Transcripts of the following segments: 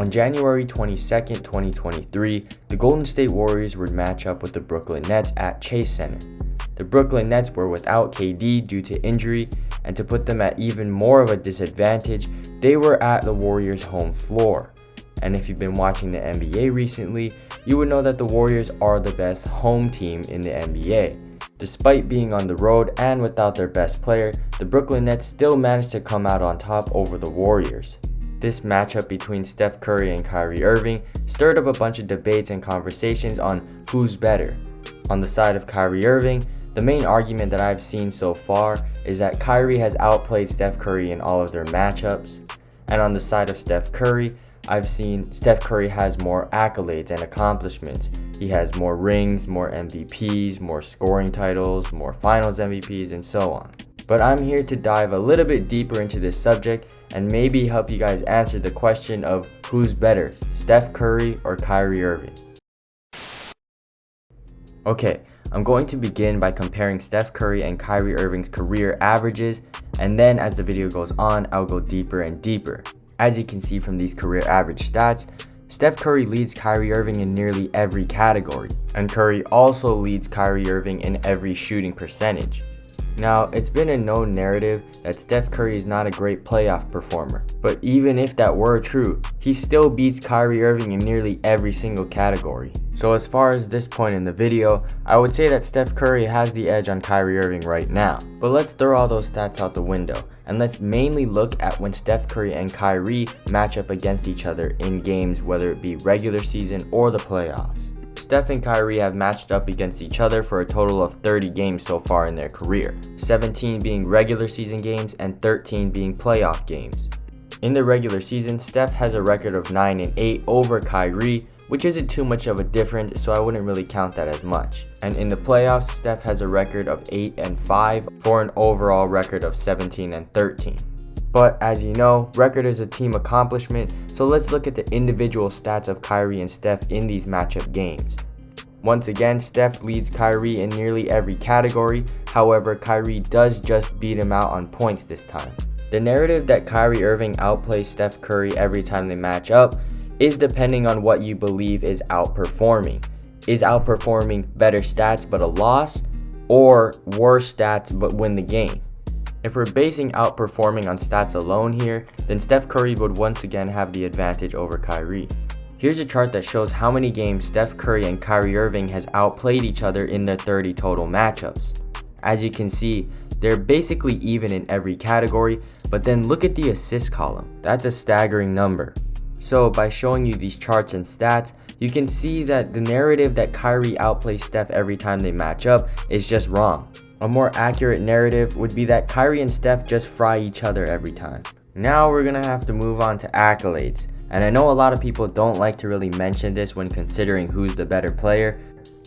On January 22nd, 2023, the Golden State Warriors would match up with the Brooklyn Nets at Chase Center. The Brooklyn Nets were without KD due to injury, and to put them at even more of a disadvantage, they were at the Warriors' home floor. And if you've been watching the NBA recently, you would know that the Warriors are the best home team in the NBA. Despite being on the road and without their best player, the Brooklyn Nets still managed to come out on top over the Warriors. This matchup between Steph Curry and Kyrie Irving stirred up a bunch of debates and conversations on who's better. On the side of Kyrie Irving, the main argument that I've seen so far is that Kyrie has outplayed Steph Curry in all of their matchups. And on the side of Steph Curry, I've seen Steph Curry has more accolades and accomplishments. He has more rings, more MVPs, more scoring titles, more finals MVPs, and so on. But I'm here to dive a little bit deeper into this subject and maybe help you guys answer the question of who's better, Steph Curry or Kyrie Irving. Okay, I'm going to begin by comparing Steph Curry and Kyrie Irving's career averages, and then as the video goes on, I'll go deeper and deeper. As you can see from these career average stats, Steph Curry leads Kyrie Irving in nearly every category, and Curry also leads Kyrie Irving in every shooting percentage. Now, it's been a known narrative that Steph Curry is not a great playoff performer, but even if that were true, he still beats Kyrie Irving in nearly every single category. So as far as this point in the video, I would say that Steph Curry has the edge on Kyrie Irving right now. But let's throw all those stats out the window, and let's mainly look at when Steph Curry and Kyrie match up against each other in games, whether it be regular season or the playoffs. Steph and Kyrie have matched up against each other for a total of 30 games so far in their career, 17 being regular season games and 13 being playoff games. In the regular season, Steph has a record of 9-8 over Kyrie, which isn't too much of a difference, so I wouldn't really count that as much. And in the playoffs, Steph has a record of 8-5 for an overall record of 17-13. But as you know, record is a team accomplishment, so let's look at the individual stats of Kyrie and Steph in these matchup games. Once again, Steph leads Kyrie in nearly every category, however, Kyrie does just beat him out on points this time. The narrative that Kyrie Irving outplays Steph Curry every time they match up is depending on what you believe is outperforming. Is outperforming better stats but a loss, or worse stats but win the game? If we're basing outperforming on stats alone here, then Steph Curry would once again have the advantage over Kyrie. Here's a chart that shows how many games Steph Curry and Kyrie Irving has outplayed each other in their 30 total matchups. As you can see, they're basically even in every category, but then look at the assist column. That's a staggering number. So by showing you these charts and stats, you can see that the narrative that Kyrie outplays Steph every time they match up is just wrong. A more accurate narrative would be that Kyrie and Steph just fry each other every time. Now we're gonna have to move on to accolades. And I know a lot of people don't like to really mention this when considering who's the better player,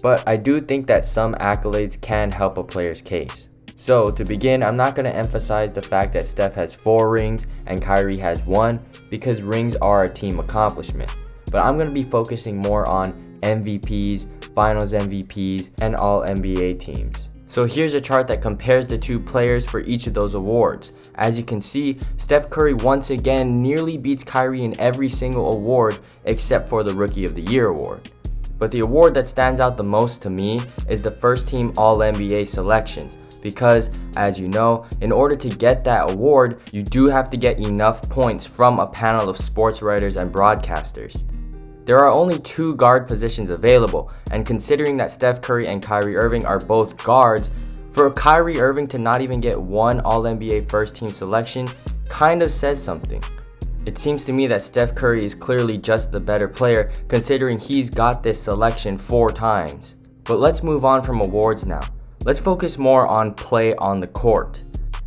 but I do think that some accolades can help a player's case. So to begin, I'm not going to emphasize the fact that Steph has 4 rings and Kyrie has 1, because rings are a team accomplishment. But I'm going to be focusing more on MVPs, Finals MVPs, and all NBA teams. So here's a chart that compares the two players for each of those awards. As you can see, Steph Curry once again nearly beats Kyrie in every single award except for the Rookie of the Year award. But the award that stands out the most to me is the first team All-NBA selections, because as you know, in order to get that award, you do have to get enough points from a panel of sports writers and broadcasters. There are only 2 guard positions available, and considering that Steph Curry and Kyrie Irving are both guards, for Kyrie Irving to not even get one All-NBA first team selection kind of says something. It seems to me that Steph Curry is clearly just the better player, considering he's got this selection 4 times. But let's move on from awards now. Let's focus more on play on the court.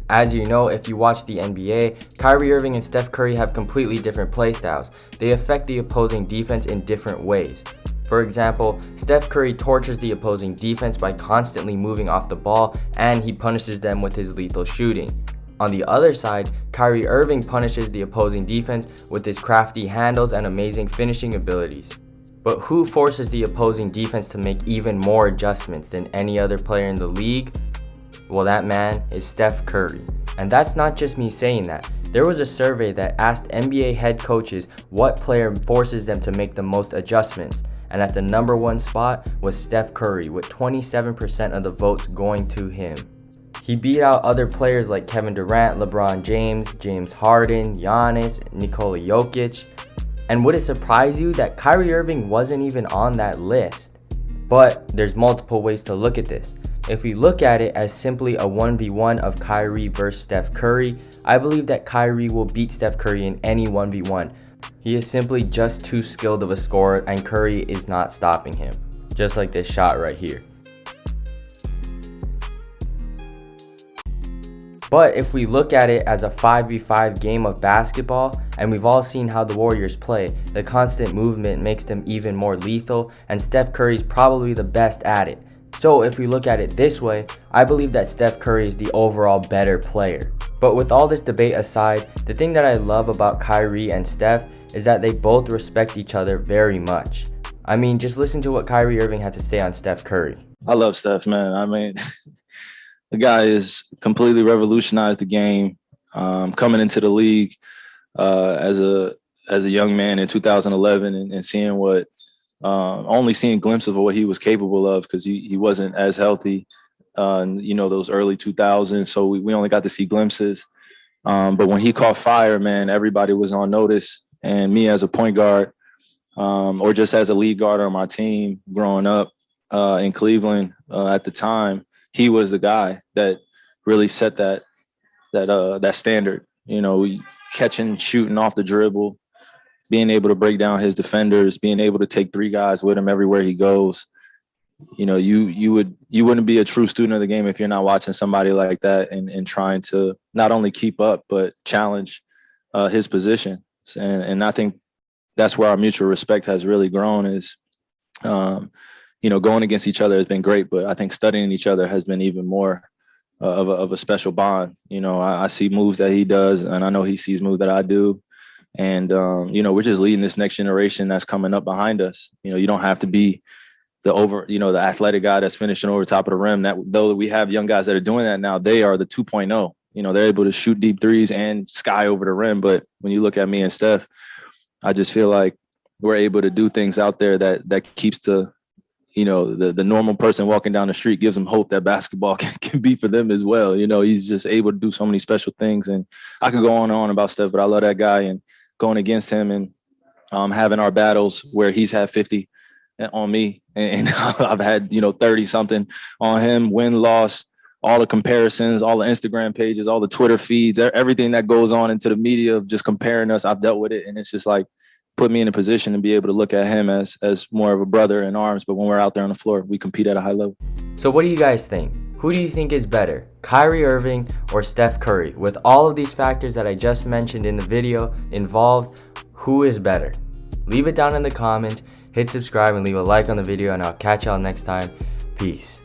As you know, if you watch the NBA, Kyrie Irving and Steph Curry have completely different play styles. They affect the opposing defense in different ways. For example, Steph Curry tortures the opposing defense by constantly moving off the ball, and he punishes them with his lethal shooting. On the other side, Kyrie Irving punishes the opposing defense with his crafty handles and amazing finishing abilities. But who forces the opposing defense to make even more adjustments than any other player in the league? Well, that man is Steph Curry. And that's not just me saying that. There was a survey that asked NBA head coaches what player forces them to make the most adjustments, and at the number 1 spot was Steph Curry, with 27% of the votes going to him. He beat out other players like Kevin Durant, LeBron James, James Harden, Giannis, Nikola Jokic. And would it surprise you that Kyrie Irving wasn't even on that list? But there's multiple ways to look at this. If we look at it as simply a 1v1 of Kyrie versus Steph Curry, I believe that Kyrie will beat Steph Curry in any 1v1. He is simply just too skilled of a scorer, and Curry is not stopping him. Just like this shot right here. But if we look at it as a 5v5 game of basketball, and we've all seen how the Warriors play, the constant movement makes them even more lethal, and Steph Curry's probably the best at it. So if we look at it this way, I believe that Steph Curry is the overall better player. But with all this debate aside, the thing that I love about Kyrie and Steph is that they both respect each other very much. I mean, just listen to what Kyrie Irving had to say on Steph Curry. I love Steph, man. I mean, the guy has completely revolutionized the game. Coming into the league as a young man in 2011 and seeing what only seeing glimpses of what he was capable of, because he wasn't as healthy, those early 2000s. So we only got to see glimpses. But when he caught fire, man, everybody was on notice. And me as a point guard, or just as a lead guard on my team growing up in Cleveland at the time, he was the guy that really set that standard. Catching, shooting off the dribble, being able to break down his defenders, being able to take 3 guys with him everywhere he goes. You wouldn't be a true student of the game if you're not watching somebody like that and trying to not only keep up but challenge his position. And I think that's where our mutual respect has really grown. Is going against each other has been great, but I think studying each other has been even more of a special bond. I see moves that he does, and I know he sees moves that I do. And, we're just leading this next generation that's coming up behind us. You don't have to be the athletic guy that's finishing over the top of the rim. That though we have young guys that are doing that now, they are the 2.0. They're able to shoot deep threes and sky over the rim. But when you look at me and Steph, I just feel like we're able to do things out there that keeps the normal person walking down the street, gives them hope that basketball can be for them as well. He's just able to do so many special things. And I could go on and on about Steph, but I love that guy, and going against him and having our battles where he's had 50 on me and I've had, 30 something on him, win, loss, all the comparisons, all the Instagram pages, all the Twitter feeds, everything that goes on into the media of just comparing us. I've dealt with it. And it's just like, put me in a position to be able to look at him as more of a brother in arms. But when we're out there on the floor, we compete at a high level. So what do you guys think? Who do you think is better, Kyrie Irving or Steph Curry? With all of these factors that I just mentioned in the video involved, who is better? Leave it down in the comments, hit subscribe, and leave a like on the video, and I'll catch y'all next time. Peace.